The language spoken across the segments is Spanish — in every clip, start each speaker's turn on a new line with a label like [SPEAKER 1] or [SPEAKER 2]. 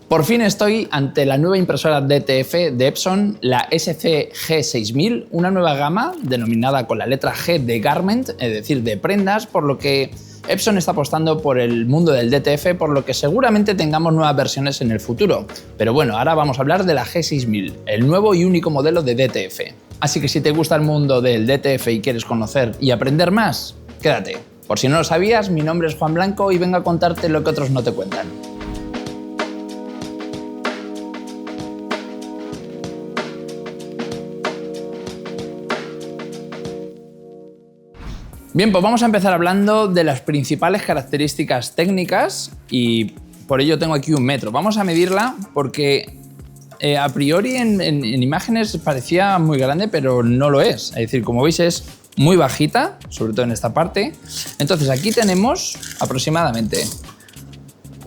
[SPEAKER 1] Por fin estoy ante la nueva impresora DTF de Epson, la SC-G6000, una nueva gama denominada con la letra G de Garment, es decir, de prendas, por lo que Epson está apostando por el mundo del DTF, por lo que seguramente tengamos nuevas versiones en el futuro. Pero bueno, ahora vamos a hablar de la G6000, el nuevo y único modelo de DTF. Así que si te gusta el mundo del DTF y quieres conocer y aprender más, quédate. Por si no lo sabías, mi nombre es Juan Blanco y vengo a contarte lo que otros no te cuentan. Bien, pues vamos a empezar hablando de las principales características técnicas y por ello tengo aquí un metro. Vamos a medirla porque a priori en imágenes parecía muy grande, pero no lo es. Es decir, como veis es muy bajita, sobre todo en esta parte. Entonces aquí tenemos aproximadamente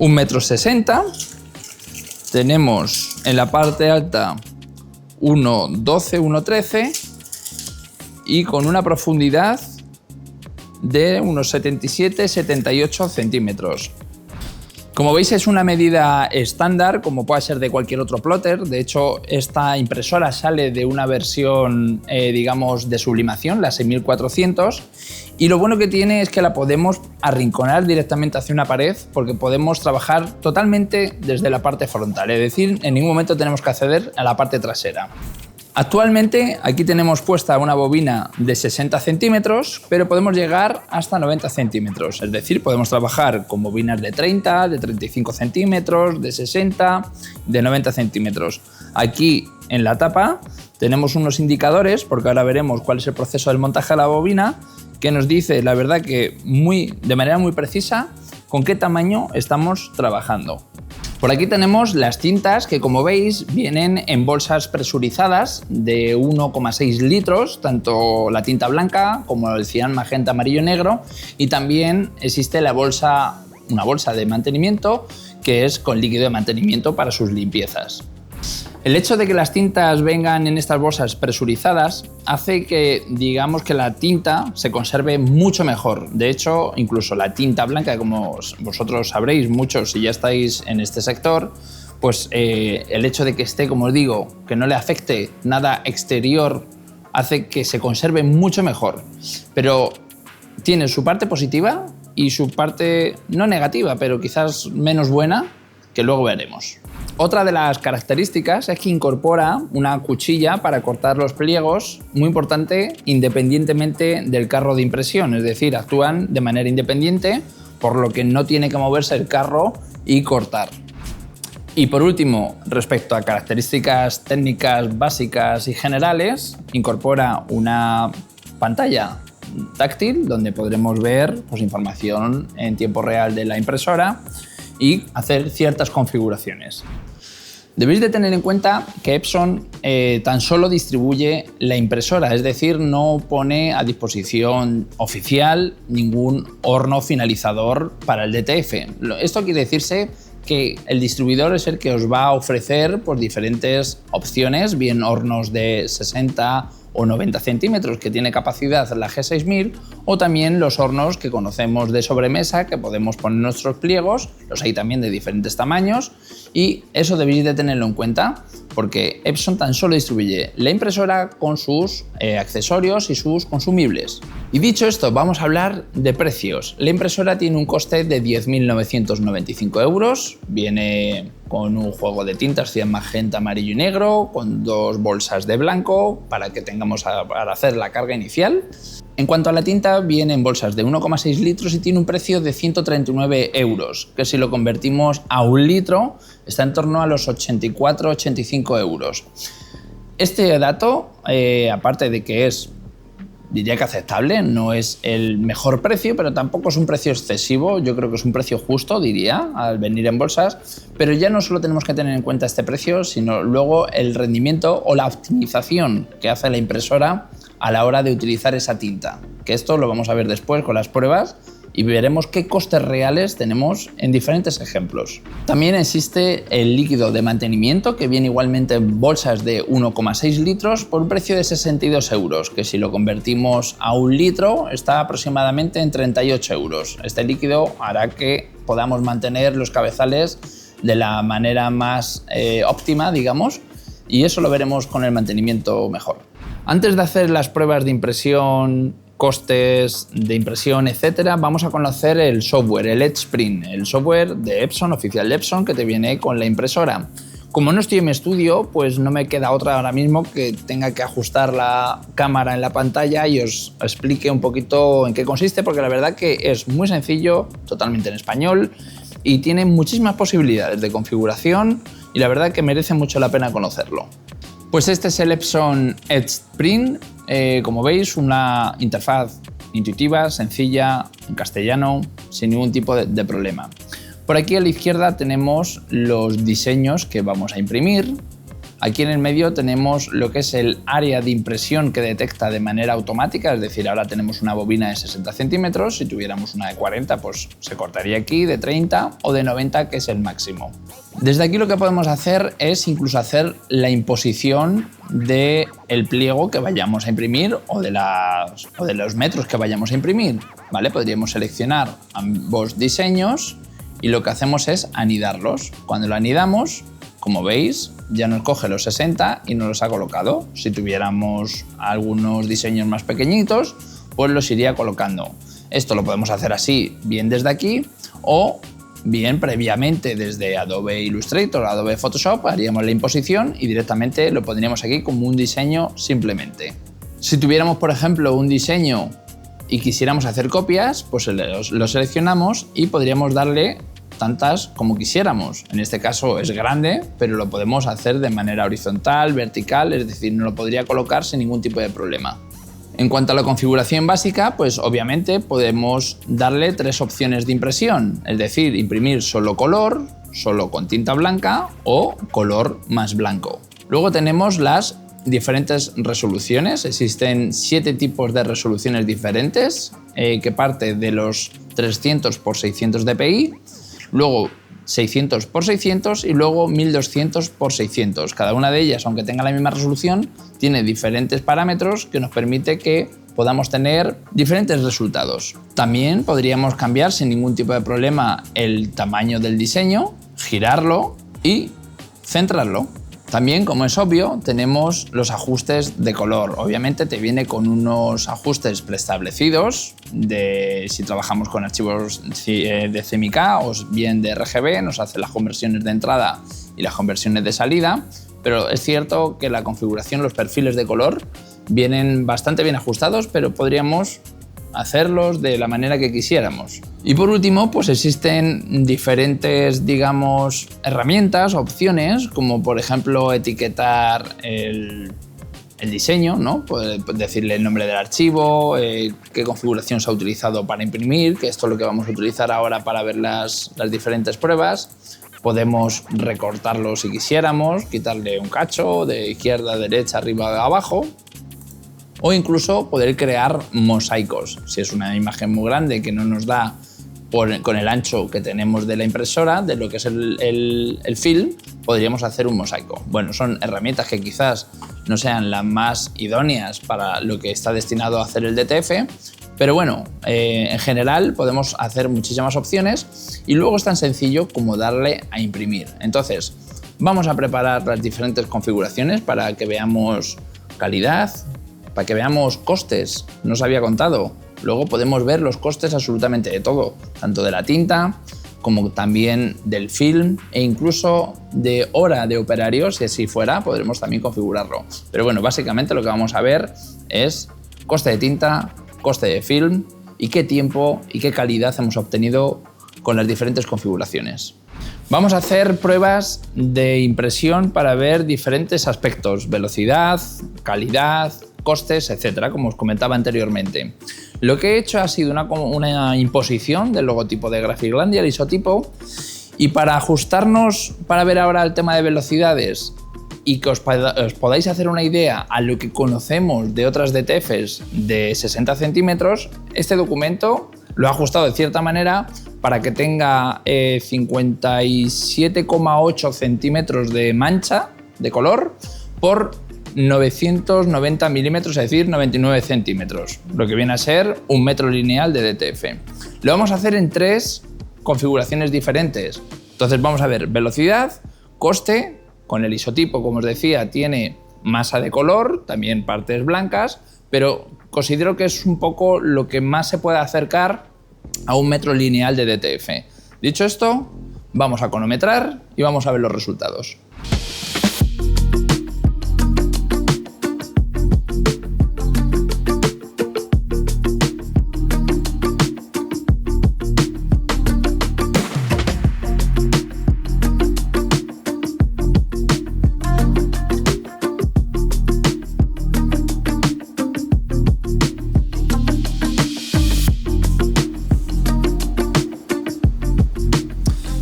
[SPEAKER 1] 1,60 m. Tenemos en la parte alta 1,12, 1,13 y con una profundidad de unos 77-78 centímetros. Como veis es una medida estándar, como puede ser de cualquier otro plotter. De hecho, esta impresora sale de una versión, digamos, de sublimación, la 6400, y lo bueno que tiene es que la podemos arrinconar directamente hacia una pared porque podemos trabajar totalmente desde la parte frontal, es decir, en ningún momento tenemos que acceder a la parte trasera. Actualmente aquí tenemos puesta una bobina de 60 centímetros, pero podemos llegar hasta 90 centímetros. Es decir, podemos trabajar con bobinas de 30, de 35 centímetros, de 60, de 90 centímetros. Aquí en la tapa tenemos unos indicadores, porque ahora veremos cuál es el proceso del montaje de la bobina, que nos dice, la verdad que de manera muy precisa, con qué tamaño estamos trabajando. Por aquí tenemos las tintas que, como veis, vienen en bolsas presurizadas de 1,6 litros, tanto la tinta blanca como el cian, magenta, amarillo y negro, y también existe una bolsa de mantenimiento que es con líquido de mantenimiento para sus limpiezas. El hecho de que las tintas vengan en estas bolsas presurizadas hace que, digamos, que la tinta se conserve mucho mejor. De hecho, incluso la tinta blanca, como vosotros sabréis muchos si ya estáis en este sector, pues el hecho de que esté, como os digo, que no le afecte nada exterior, hace que se conserve mucho mejor. Pero tiene su parte positiva y su parte no negativa, pero quizás menos buena, que luego veremos. Otra de las características es que incorpora una cuchilla para cortar los pliegos, muy importante, independientemente del carro de impresión, es decir, actúan de manera independiente, por lo que no tiene que moverse el carro y cortar. Y por último, respecto a características técnicas básicas y generales, incorpora una pantalla táctil donde podremos ver información en tiempo real de la impresora y hacer ciertas configuraciones. Debéis de tener en cuenta que Epson tan solo distribuye la impresora, es decir, no pone a disposición oficial ningún horno finalizador para el DTF. Esto quiere decirse que el distribuidor es el que os va a ofrecer diferentes opciones, bien hornos de 60 o 90 centímetros que tiene capacidad la G6000, o también los hornos que conocemos de sobremesa que podemos poner nuestros pliegos, los hay también de diferentes tamaños, y eso debéis de tenerlo en cuenta porque Epson tan solo distribuye la impresora con sus accesorios y sus consumibles. Y dicho esto, vamos a hablar de precios. La impresora tiene un coste de 10.995 euros, viene con un juego de tintas cian, magenta, amarillo y negro, con 2 bolsas de blanco para que tengamos para hacer la carga inicial. En cuanto a la tinta, viene en bolsas de 1,6 litros y tiene un precio de 139 euros, que si lo convertimos a 1 litro está en torno a los 84-85 euros. Este dato, aparte de que diría que aceptable, no es el mejor precio, pero tampoco es un precio excesivo. Yo creo que es un precio justo, diría, al venir en bolsas, pero ya no solo tenemos que tener en cuenta este precio, sino luego el rendimiento o la optimización que hace la impresora a la hora de utilizar esa tinta, que esto lo vamos a ver después con las pruebas y veremos qué costes reales tenemos en diferentes ejemplos. También existe el líquido de mantenimiento, que viene igualmente en bolsas de 1,6 litros por un precio de 62 euros, que si lo convertimos a 1 litro está aproximadamente en 38 euros. Este líquido hará que podamos mantener los cabezales de la manera más óptima, digamos, y eso lo veremos con el mantenimiento mejor. Antes de hacer las pruebas de impresión, costes de impresión, etcétera, vamos a conocer el software, el EdgePrint, el software de Epson, oficial de Epson, que te viene con la impresora. Como no estoy en mi estudio, pues no me queda otra ahora mismo que tenga que ajustar la cámara en la pantalla y os explique un poquito en qué consiste, porque la verdad que es muy sencillo, totalmente en español, y tiene muchísimas posibilidades de configuración y la verdad que merece mucho la pena conocerlo. Pues este es el Epson EdgePrint, como veis, una interfaz intuitiva, sencilla, en castellano, sin ningún tipo de problema. Por aquí a la izquierda tenemos los diseños que vamos a imprimir. Aquí en el medio tenemos lo que es el área de impresión que detecta de manera automática, es decir, ahora tenemos una bobina de 60 centímetros, si tuviéramos una de 40 pues se cortaría aquí, de 30 o de 90 que es el máximo. Desde aquí lo que podemos hacer es incluso hacer la imposición del pliego que vayamos a imprimir o de los metros que vayamos a imprimir, ¿vale? Podríamos seleccionar ambos diseños y lo que hacemos es anidarlos. Cuando lo anidamos, como veis, ya nos coge los 60 y nos los ha colocado. Si tuviéramos algunos diseños más pequeñitos, pues los iría colocando. Esto lo podemos hacer así, bien desde aquí, o bien previamente desde Adobe Illustrator o Adobe Photoshop, haríamos la imposición y directamente lo pondríamos aquí como un diseño simplemente. Si tuviéramos, por ejemplo, un diseño y quisiéramos hacer copias, pues lo seleccionamos y podríamos darle tantas como quisiéramos. En este caso es grande, pero lo podemos hacer de manera horizontal, vertical, es decir, no lo podría colocar sin ningún tipo de problema. En cuanto a la configuración básica, pues obviamente podemos darle 3 opciones de impresión, es decir, imprimir solo color, solo con tinta blanca o color más blanco. Luego tenemos las diferentes resoluciones, existen 7 tipos de resoluciones diferentes que parte de los 300 x 600 dpi, luego 600 x 600 y luego 1200 x 600. Cada una de ellas, aunque tenga la misma resolución, tiene diferentes parámetros que nos permite que podamos tener diferentes resultados. También podríamos cambiar sin ningún tipo de problema el tamaño del diseño, girarlo y centrarlo. También, como es obvio, tenemos los ajustes de color. Obviamente te viene con unos ajustes preestablecidos si trabajamos con archivos de CMYK o bien de RGB, nos hace las conversiones de entrada y las conversiones de salida, pero es cierto que la configuración, los perfiles de color vienen bastante bien ajustados, pero podríamos hacerlos de la manera que quisiéramos. Y por último, pues existen diferentes, digamos, herramientas, opciones, como por ejemplo etiquetar el diseño, ¿no? Pues decirle el nombre del archivo, qué configuración se ha utilizado para imprimir, que esto es lo que vamos a utilizar ahora para ver las diferentes pruebas. Podemos recortarlo si quisiéramos, quitarle un cacho de izquierda a derecha, arriba o abajo, o incluso poder crear mosaicos. Si es una imagen muy grande que no nos da con el ancho que tenemos de la impresora, de lo que es el film, podríamos hacer un mosaico. Bueno, son herramientas que quizás no sean las más idóneas para lo que está destinado a hacer el DTF, pero bueno, en general podemos hacer muchísimas opciones y luego es tan sencillo como darle a imprimir. Entonces, vamos a preparar las diferentes configuraciones para que veamos calidad, para que veamos costes, no os había contado. Luego podemos ver los costes absolutamente de todo, tanto de la tinta como también del film e incluso de hora de operario, si así fuera, podremos también configurarlo. Pero bueno, básicamente lo que vamos a ver es coste de tinta, coste de film y qué tiempo y qué calidad hemos obtenido con las diferentes configuraciones. Vamos a hacer pruebas de impresión para ver diferentes aspectos, velocidad, calidad, costes, etcétera, como os comentaba anteriormente. Lo que he hecho ha sido una imposición del logotipo de Graphiclandia, el isotipo, y para ajustarnos, para ver ahora el tema de velocidades y que os podáis hacer una idea a lo que conocemos de otras DTFs de 60 centímetros, este documento lo he ajustado de cierta manera para que tenga 57,8 centímetros de mancha de color por 990 milímetros, es decir, 99 centímetros, lo que viene a ser un metro lineal de DTF. Lo vamos a hacer en 3 configuraciones diferentes. Entonces vamos a ver velocidad, coste, con el isotipo, como os decía, tiene masa de color, también partes blancas, pero considero que es un poco lo que más se puede acercar a un metro lineal de DTF. Dicho esto, vamos a cronometrar y vamos a ver los resultados.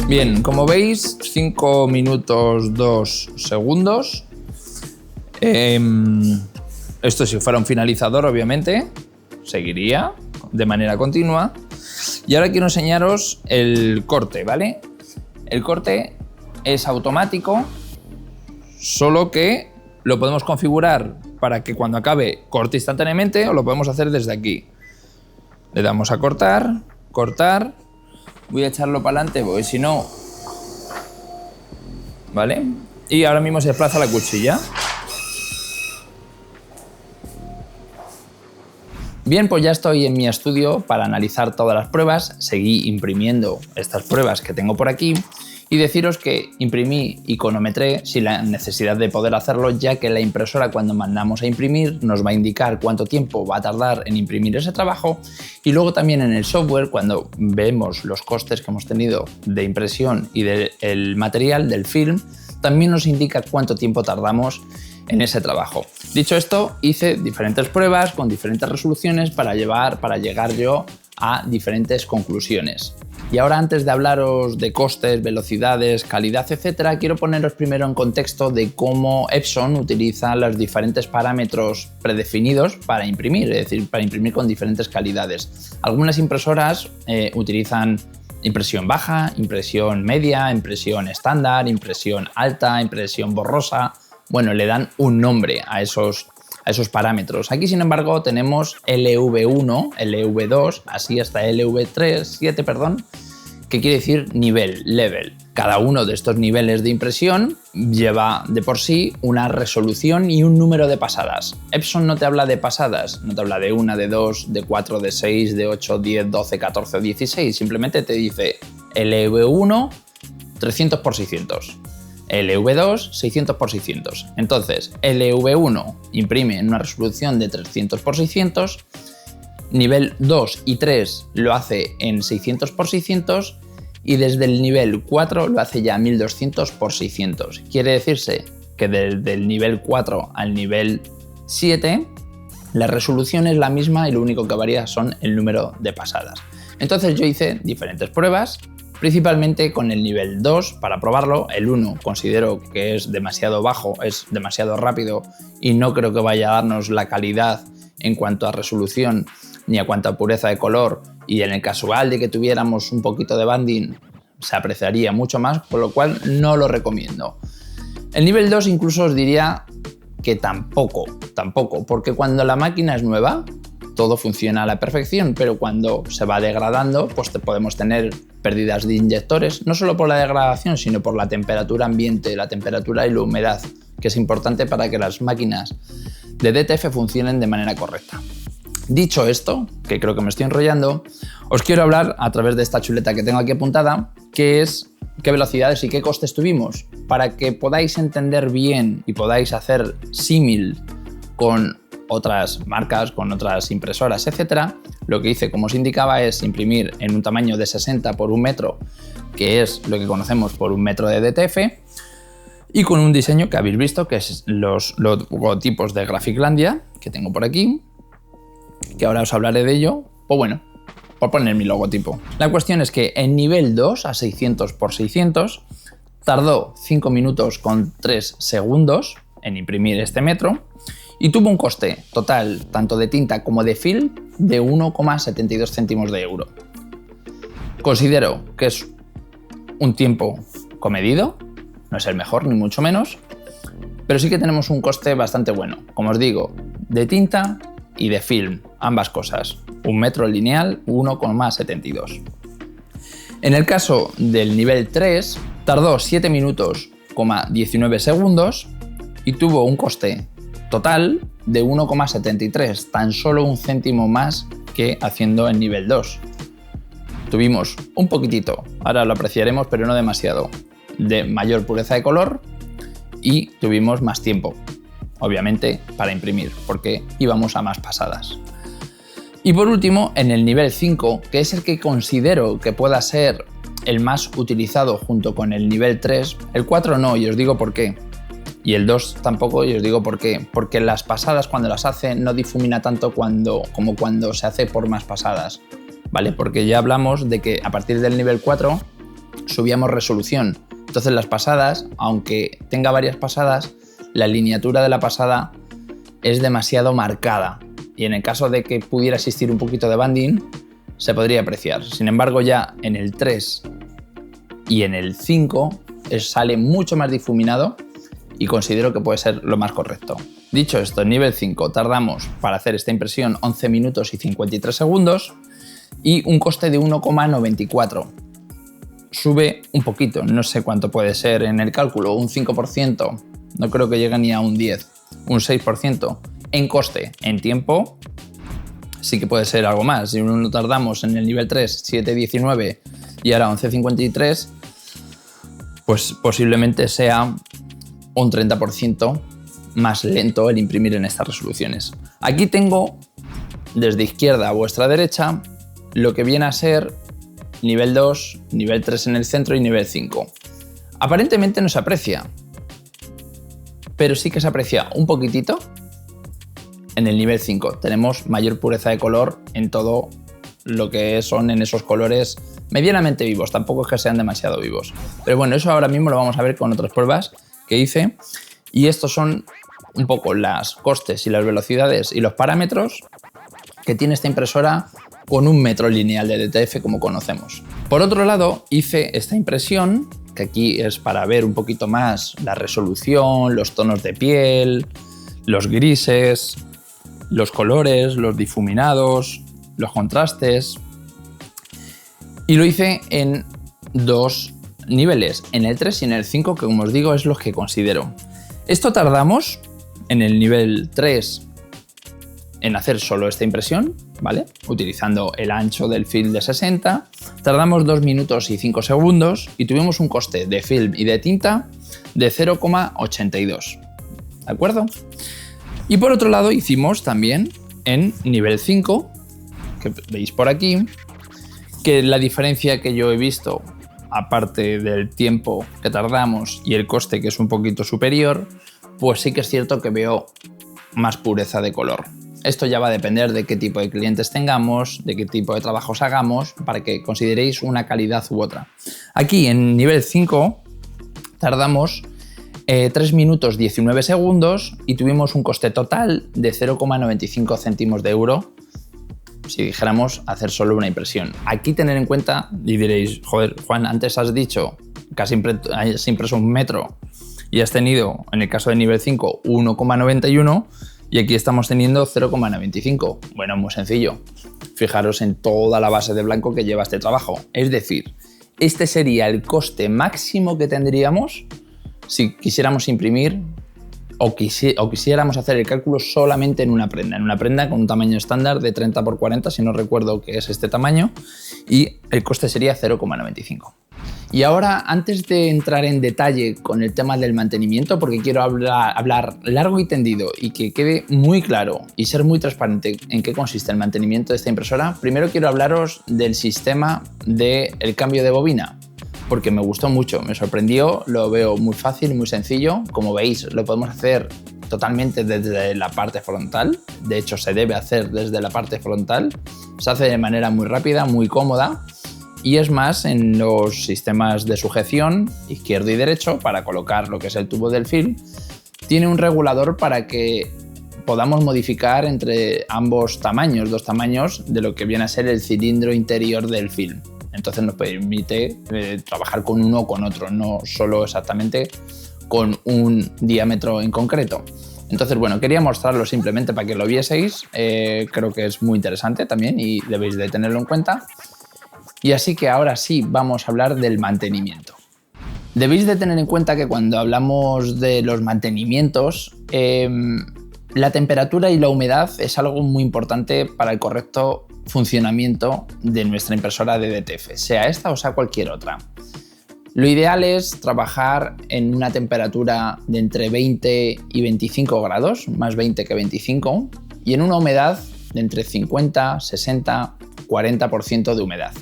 [SPEAKER 1] Bien, como veis, 5 minutos 2 segundos. Esto si fuera un finalizador, obviamente, seguiría de manera continua. Y ahora quiero enseñaros el corte, ¿vale? El corte es automático, solo que lo podemos configurar para que cuando acabe corte instantáneamente o lo podemos hacer desde aquí. Le damos a cortar, cortar. Voy a echarlo para adelante porque si no... ¿Vale? Y ahora mismo se desplaza la cuchilla. Bien, pues ya estoy en mi estudio para analizar todas las pruebas. Seguí imprimiendo estas pruebas que tengo por aquí y deciros que imprimí y cronometré sin la necesidad de poder hacerlo, ya que la impresora, cuando mandamos a imprimir, nos va a indicar cuánto tiempo va a tardar en imprimir ese trabajo, y luego también en el software, cuando vemos los costes que hemos tenido de impresión y del material, del film, también nos indica cuánto tiempo tardamos en ese trabajo. Dicho esto, hice diferentes pruebas con diferentes resoluciones para llegar yo a diferentes conclusiones. Y ahora, antes de hablaros de costes, velocidades, calidad, etcétera, quiero poneros primero en contexto de cómo Epson utiliza los diferentes parámetros predefinidos para imprimir, es decir, para imprimir con diferentes calidades. Algunas impresoras utilizan impresión baja, impresión media, impresión estándar, impresión alta, impresión borrosa. Bueno, le dan un nombre a esos parámetros. Aquí, sin embargo, tenemos LV1, LV2, así hasta LV7, perdón, que quiere decir nivel, level. Cada uno de estos niveles de impresión lleva de por sí una resolución y un número de pasadas. Epson no te habla de pasadas, no te habla de 1, de 2, de 4, de 6, de 8, 10, 12, 14 o 16. Simplemente te dice LV1 300 por 600. LV2 600 por 600. Entonces, LV1 imprime en una resolución de 300 por 600, nivel 2 y 3 lo hace en 600 por 600 y desde el nivel 4 lo hace ya 1200 por 600. Quiere decirse que desde el nivel 4 al nivel 7 la resolución es la misma y lo único que varía son el número de pasadas. Entonces yo hice diferentes pruebas, principalmente con el nivel 2 para probarlo. El 1 considero que es demasiado bajo, es demasiado rápido y no creo que vaya a darnos la calidad en cuanto a resolución ni a cuanto a pureza de color, y en el casual de que tuviéramos un poquito de banding se apreciaría mucho más, por lo cual no lo recomiendo. El nivel 2 incluso os diría que tampoco, porque cuando la máquina es nueva todo funciona a la perfección, pero cuando se va degradando, pues podemos tener pérdidas de inyectores, no solo por la degradación, sino por la temperatura ambiente, la temperatura y la humedad, que es importante para que las máquinas de DTF funcionen de manera correcta. Dicho esto, que creo que me estoy enrollando, os quiero hablar a través de esta chuleta que tengo aquí apuntada, que es qué velocidades y qué costes tuvimos, para que podáis entender bien y podáis hacer símil con otras marcas, con otras impresoras, etcétera. Lo que hice, como os indicaba, es imprimir en un tamaño de 60 por 1 metro, que es lo que conocemos por 1 metro de DTF, y con un diseño que habéis visto, que es los logotipos de Graphiclandia, que tengo por aquí, que ahora os hablaré de ello. Pues bueno, por poner mi logotipo. La cuestión es que en nivel 2, a 600 por 600, tardó 5 minutos con 3 segundos en imprimir este metro, y tuvo un coste total, tanto de tinta como de film, de 1,72 céntimos de euro. Considero que es un tiempo comedido, no es el mejor ni mucho menos, pero sí que tenemos un coste bastante bueno. Como os digo, de tinta y de film, ambas cosas. 1 metro lineal, 1,72. En el caso del nivel 3, Tardó 7 minutos, 19 segundos y tuvo un coste total de 1,73, tan solo un céntimo más que haciendo el nivel 2. Tuvimos un poquitito, ahora lo apreciaremos, pero no demasiado, de mayor pureza de color y tuvimos más tiempo, obviamente, para imprimir, porque íbamos a más pasadas. Y por último, en el nivel 5, que es el que considero que pueda ser el más utilizado junto con el nivel 3, el 4 no, y os digo por qué. Y el 2 tampoco, y os digo por qué. Porque las pasadas, cuando las hace, no difumina tanto como cuando se hace por más pasadas, ¿vale? Porque ya hablamos de que a partir del nivel 4 subíamos resolución. Entonces las pasadas, aunque tenga varias pasadas, la lineatura de la pasada es demasiado marcada. Y en el caso de que pudiera existir un poquito de banding, se podría apreciar. Sin embargo, ya en el 3 y en el 5 sale mucho más difuminado y considero que puede ser lo más correcto. Dicho esto, en nivel 5 tardamos para hacer esta impresión 11 minutos y 53 segundos y un coste de 1,94. Sube un poquito, no sé cuánto puede ser en el cálculo, un 5%, no creo que llegue ni a un 10, un 6% en coste. En tiempo sí que puede ser algo más. Si no tardamos en el nivel 3, 7,19 y ahora 11,53, pues posiblemente sea un 30% más lento el imprimir en estas resoluciones. Aquí tengo desde izquierda a vuestra derecha lo que viene a ser nivel 2, nivel 3 en el centro y nivel 5. Aparentemente no se aprecia, pero sí que se aprecia un poquitito en el nivel 5. Tenemos mayor pureza de color en todo lo que son en esos colores medianamente vivos, tampoco es que sean demasiado vivos. Pero bueno, eso ahora mismo lo vamos a ver con otras pruebas que hice, y estos son un poco los costes y las velocidades y los parámetros que tiene esta impresora con un metro lineal de DTF como conocemos. Por otro lado, hice esta impresión, que aquí es para ver un poquito más la resolución, los tonos de piel, los grises, los colores, los difuminados, los contrastes, y lo hice en dos niveles, en el 3 y en el 5, que como os digo es los que considero. Esto tardamos en el nivel 3 en hacer solo esta impresión, ¿vale? Utilizando el ancho del film de 60, tardamos 2 minutos y 5 segundos y tuvimos un coste de film y de tinta de 0,82, ¿de acuerdo? Y por otro lado hicimos también en nivel 5, que veis por aquí, que la diferencia que yo he visto, aparte del tiempo que tardamos y el coste que es un poquito superior, pues sí que es cierto que veo más pureza de color. Esto ya va a depender de qué tipo de clientes tengamos, de qué tipo de trabajos hagamos, para que consideréis una calidad u otra. Aquí en nivel 5 tardamos 3 minutos 19 segundos y tuvimos un coste total de 0,95 céntimos de euro si dijéramos hacer solo una impresión. Aquí tener en cuenta, y diréis, joder, Juan, antes has dicho que has impreso un metro y has tenido, en el caso de nivel 5, 1,91 y aquí estamos teniendo 0,95. Bueno, muy sencillo. Fijaros en toda la base de blanco que lleva este trabajo. Es decir, este sería el coste máximo que tendríamos si quisiéramos imprimir o quisiéramos hacer el cálculo solamente en una prenda con un tamaño estándar de 30 x 40, si no recuerdo que es este tamaño, y el coste sería 0,95. Y ahora, antes de entrar en detalle con el tema del mantenimiento, porque quiero hablar largo y tendido y que quede muy claro y ser muy transparente en qué consiste el mantenimiento de esta impresora, primero quiero hablaros del sistema del cambio de bobina, porque me gustó mucho, me sorprendió, lo veo muy fácil, muy sencillo. Como veis, lo podemos hacer totalmente desde la parte frontal, de hecho se debe hacer desde la parte frontal, se hace de manera muy rápida, muy cómoda. Y es más, en los sistemas de sujeción izquierdo y derecho, para colocar lo que es el tubo del film, tiene un regulador para que podamos modificar entre ambos tamaños, dos tamaños de lo que viene a ser el cilindro interior del film. Entonces nos permite trabajar con uno o con otro, no solo exactamente con un diámetro en concreto. Entonces, bueno, quería mostrarlo simplemente para que lo vieseis. Creo que es muy interesante también y debéis de tenerlo en cuenta. Y así que ahora sí vamos a hablar del mantenimiento. Debéis de tener en cuenta que cuando hablamos de los mantenimientos, la temperatura y la humedad es algo muy importante para el correcto funcionamiento de nuestra impresora de DTF, sea esta o sea cualquier otra. Lo ideal es trabajar en una temperatura de entre 20 y 25 grados, más 20 que 25, y en una humedad de entre 50, 60, 40% de humedad.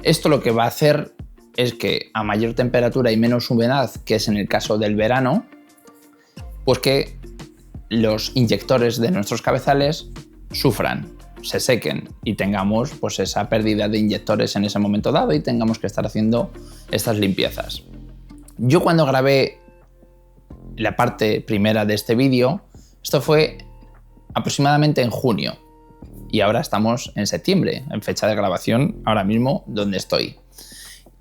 [SPEAKER 1] Esto lo que va a hacer es que a mayor temperatura y menos humedad, que es en el caso del verano, pues que los inyectores de nuestros cabezales sufran, se sequen y tengamos pues esa pérdida de inyectores en ese momento dado y tengamos que estar haciendo estas limpiezas. Yo cuando grabé la parte primera de este vídeo, esto fue aproximadamente en junio y ahora estamos en septiembre, en fecha de grabación ahora mismo donde estoy.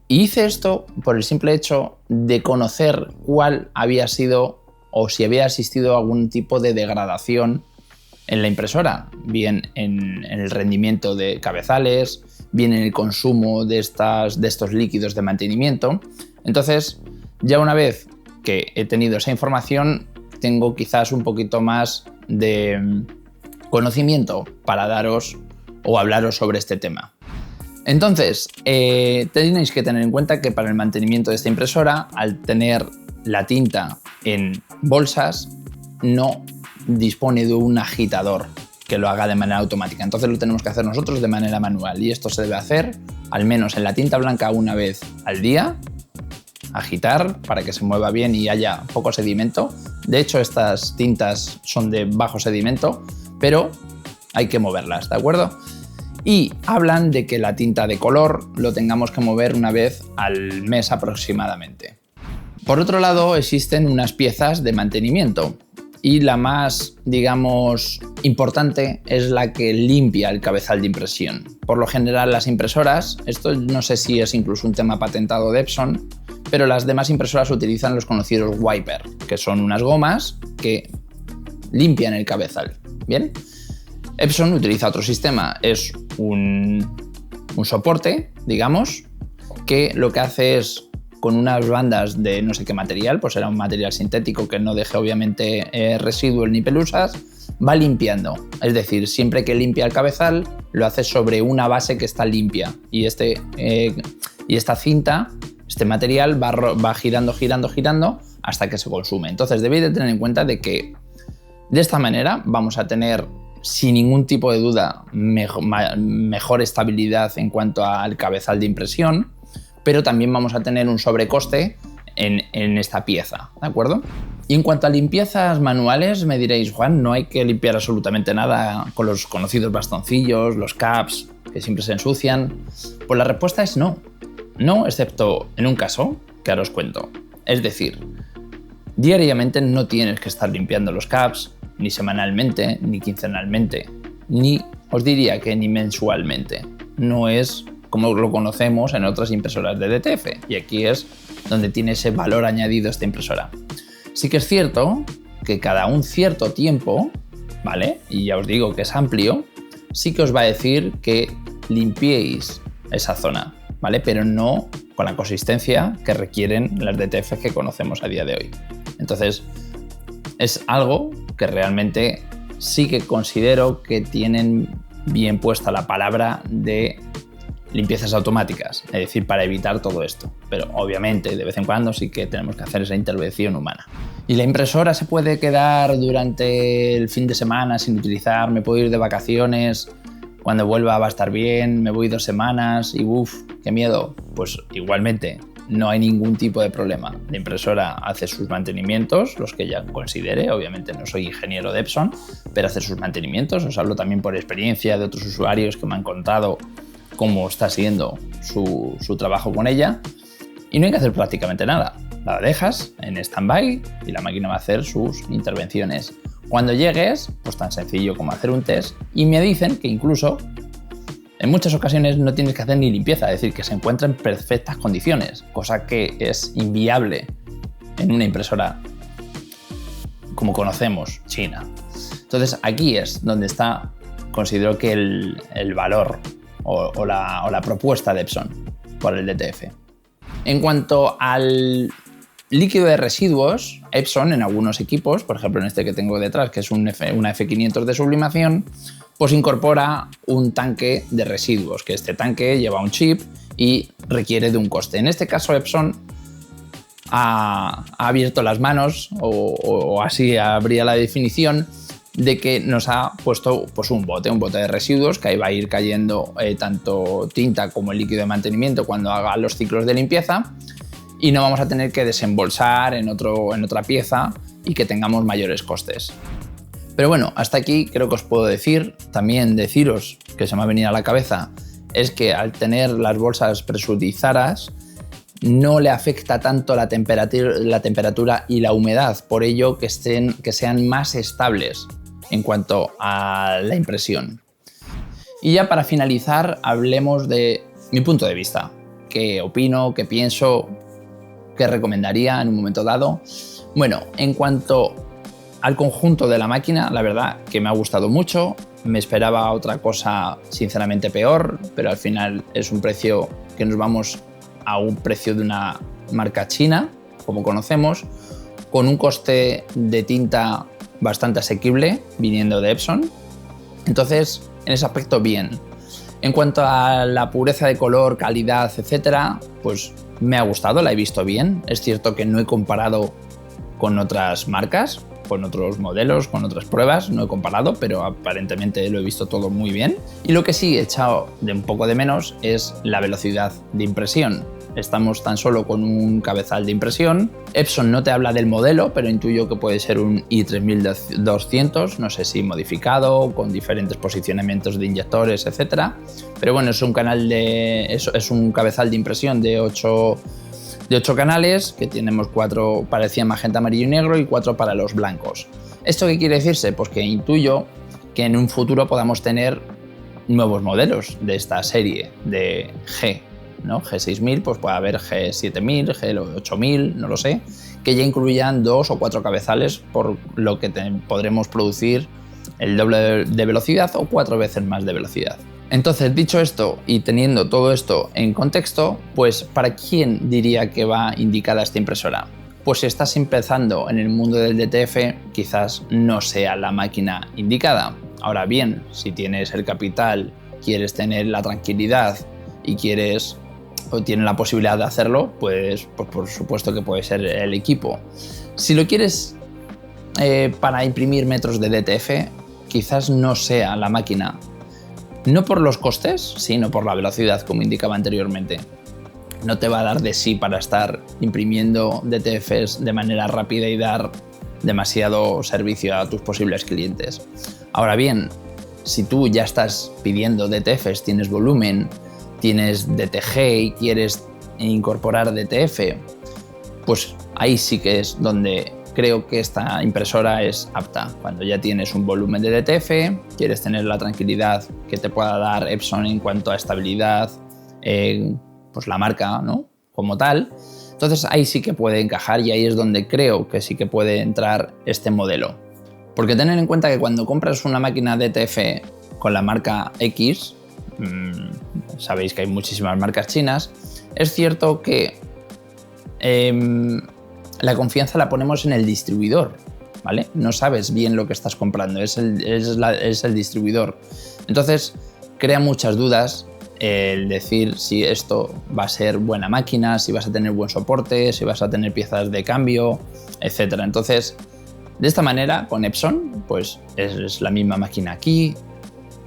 [SPEAKER 1] Y hice esto por el simple hecho de conocer cuál había sido o si había existido algún tipo de degradación en la impresora, bien en el rendimiento de cabezales, bien en el consumo de estos líquidos de mantenimiento. Entonces, ya una vez que he tenido esa información, tengo quizás un poquito más de conocimiento para daros o hablaros sobre este tema. Entonces, tenéis que tener en cuenta que para el mantenimiento de esta impresora, al tener la tinta en bolsas, no dispone de un agitador que lo haga de manera automática. Entonces lo tenemos que hacer nosotros de manera manual y esto se debe hacer al menos en la tinta blanca una vez al día, agitar para que se mueva bien y haya poco sedimento. De hecho, estas tintas son de bajo sedimento, pero hay que moverlas, ¿de acuerdo? Y hablan de que la tinta de color lo tengamos que mover una vez al mes aproximadamente. Por otro lado, existen unas piezas de mantenimiento y la más, digamos, importante es la que limpia el cabezal de impresión. Por lo general, las impresoras, esto no sé si es incluso un tema patentado de Epson, pero las demás impresoras utilizan los conocidos wiper, que son unas gomas que limpian el cabezal. ¿Bien? Epson utiliza otro sistema, es un soporte, digamos, que lo que hace es con unas bandas de no sé qué material, pues será un material sintético que no deje obviamente residuos ni pelusas, va limpiando. Es decir, siempre que limpia el cabezal, lo hace sobre una base que está limpia y esta cinta, este material va girando hasta que se consume. Entonces debéis de tener en cuenta de que de esta manera vamos a tener sin ningún tipo de duda mejor estabilidad en cuanto al cabezal de impresión, pero también vamos a tener un sobrecoste en esta pieza, ¿de acuerdo? Y en cuanto a limpiezas manuales, me diréis, Juan, no hay que limpiar absolutamente nada con los conocidos bastoncillos, los caps, que siempre se ensucian. Pues la respuesta es no. No, excepto en un caso que ahora os cuento. Es decir, diariamente no tienes que estar limpiando los caps, ni semanalmente, ni quincenalmente, ni os diría que ni mensualmente. No es como lo conocemos en otras impresoras de DTF, y aquí es donde tiene ese valor añadido esta impresora. Sí que es cierto que cada un cierto tiempo, ¿vale? Y ya os digo que es amplio, sí que os va a decir que limpiéis esa zona, ¿vale? Pero no con la consistencia que requieren las DTF que conocemos a día de hoy. Entonces, es algo que realmente sí que considero que tienen bien puesta la palabra de limpiezas automáticas, es decir, para evitar todo esto. Pero obviamente de vez en cuando sí que tenemos que hacer esa intervención humana. Y la impresora se puede quedar durante el fin de semana sin utilizar, me puedo ir de vacaciones, cuando vuelva va a estar bien, me voy 2 semanas y uff, qué miedo. Pues igualmente no hay ningún tipo de problema. La impresora hace sus mantenimientos, los que ella considere, obviamente no soy ingeniero de Epson, pero hace sus mantenimientos. Os hablo también por experiencia de otros usuarios que me han contado cómo está siendo su trabajo con ella, y no hay que hacer prácticamente nada. La dejas en stand-by y la máquina va a hacer sus intervenciones. Cuando llegues, pues tan sencillo como hacer un test, y me dicen que incluso en muchas ocasiones no tienes que hacer ni limpieza, es decir, que se encuentra en perfectas condiciones, cosa que es inviable en una impresora como conocemos, China. Entonces aquí es donde está, considero que el valor o la propuesta de Epson por el DTF. En cuanto al líquido de residuos, Epson en algunos equipos, por ejemplo en este que tengo detrás, que es una F500 de sublimación, pues incorpora un tanque de residuos, que este tanque lleva un chip y requiere de un coste. En este caso Epson ha abierto las manos, o así habría la definición, de que nos ha puesto pues un bote de residuos, que ahí va a ir cayendo tanto tinta como el líquido de mantenimiento cuando haga los ciclos de limpieza, y no vamos a tener que desembolsar en otra pieza y que tengamos mayores costes. Pero bueno, hasta aquí creo que os puedo decir. También deciros, que se me ha venido a la cabeza, es que al tener las bolsas presurizadas no le afecta tanto la temperatura y la humedad, por ello que sean más estables en cuanto a la impresión. Y ya para finalizar, hablemos de mi punto de vista. ¿Qué opino? ¿Qué pienso? ¿Qué recomendaría en un momento dado? Bueno, en cuanto al conjunto de la máquina, la verdad que me ha gustado mucho. Me esperaba otra cosa sinceramente peor, pero al final es un precio que nos vamos a un precio de una marca china, como conocemos, con un coste de tinta bastante asequible, viniendo de Epson. Entonces, en ese aspecto, bien. En cuanto a la pureza de color, calidad, etcétera, pues me ha gustado, la he visto bien. Es cierto que no he comparado con otras marcas, con otros modelos, con otras pruebas, no he comparado, pero aparentemente lo he visto todo muy bien. Y lo que sí he echado de un poco de menos es la velocidad de impresión. Estamos tan solo con un cabezal de impresión. Epson no te habla del modelo, pero intuyo que puede ser un i3200, no sé si modificado, con diferentes posicionamientos de inyectores, etcétera. Pero bueno, es un cabezal de impresión de 8 canales, que tenemos 4 para el cian, magenta, amarillo y negro, y 4 para los blancos. ¿Esto qué quiere decirse? Pues que intuyo que en un futuro podamos tener nuevos modelos de esta serie de G, ¿no? G6000, pues puede haber G7000, G8000, no lo sé, que ya incluyan 2 o 4 cabezales, por lo que podremos producir el doble de velocidad o 4 veces más de velocidad. Entonces, dicho esto y teniendo todo esto en contexto, pues ¿para quién diría que va indicada esta impresora? Pues si estás empezando en el mundo del DTF, quizás no sea la máquina indicada. Ahora bien, si tienes el capital, quieres tener la tranquilidad y tienes la posibilidad de hacerlo, pues por supuesto que puede ser el equipo. Si lo quieres para imprimir metros de DTF, quizás no sea la máquina. No por los costes, sino por la velocidad, como indicaba anteriormente. No te va a dar de sí para estar imprimiendo DTFs de manera rápida y dar demasiado servicio a tus posibles clientes. Ahora bien, si tú ya estás pidiendo DTFs, tienes volumen, tienes DTG y quieres incorporar DTF, pues ahí sí que es donde creo que esta impresora es apta. Cuando ya tienes un volumen de DTF, quieres tener la tranquilidad que te pueda dar Epson en cuanto a estabilidad, pues la marca, ¿no?, como tal. Entonces ahí sí que puede encajar, y ahí es donde creo que sí que puede entrar este modelo. Porque tener en cuenta que cuando compras una máquina DTF con la marca X, sabéis que hay muchísimas marcas chinas, es cierto que la confianza la ponemos en el distribuidor, ¿vale? No sabes bien lo que estás comprando, es el distribuidor. Entonces crea muchas dudas el decir si esto va a ser buena máquina, si vas a tener buen soporte, si vas a tener piezas de cambio, etc. Entonces, de esta manera, con Epson, pues es la misma máquina aquí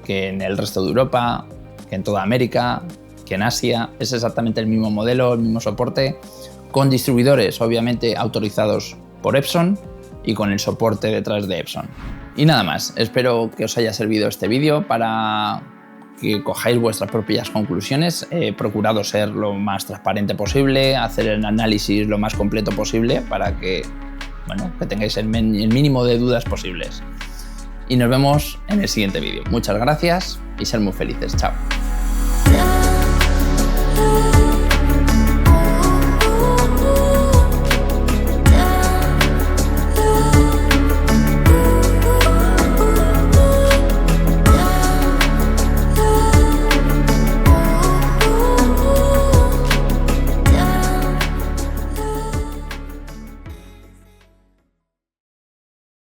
[SPEAKER 1] que en el resto de Europa, que en toda América, que en Asia. Es exactamente el mismo modelo, el mismo soporte, con distribuidores obviamente autorizados por Epson y con el soporte detrás de Epson. Y nada más, espero que os haya servido este vídeo para que cojáis vuestras propias conclusiones. He procurado ser lo más transparente posible, hacer el análisis lo más completo posible para que, bueno, que tengáis el mínimo de dudas posibles. Y nos vemos en el siguiente vídeo. Muchas gracias y ser muy felices. Chao.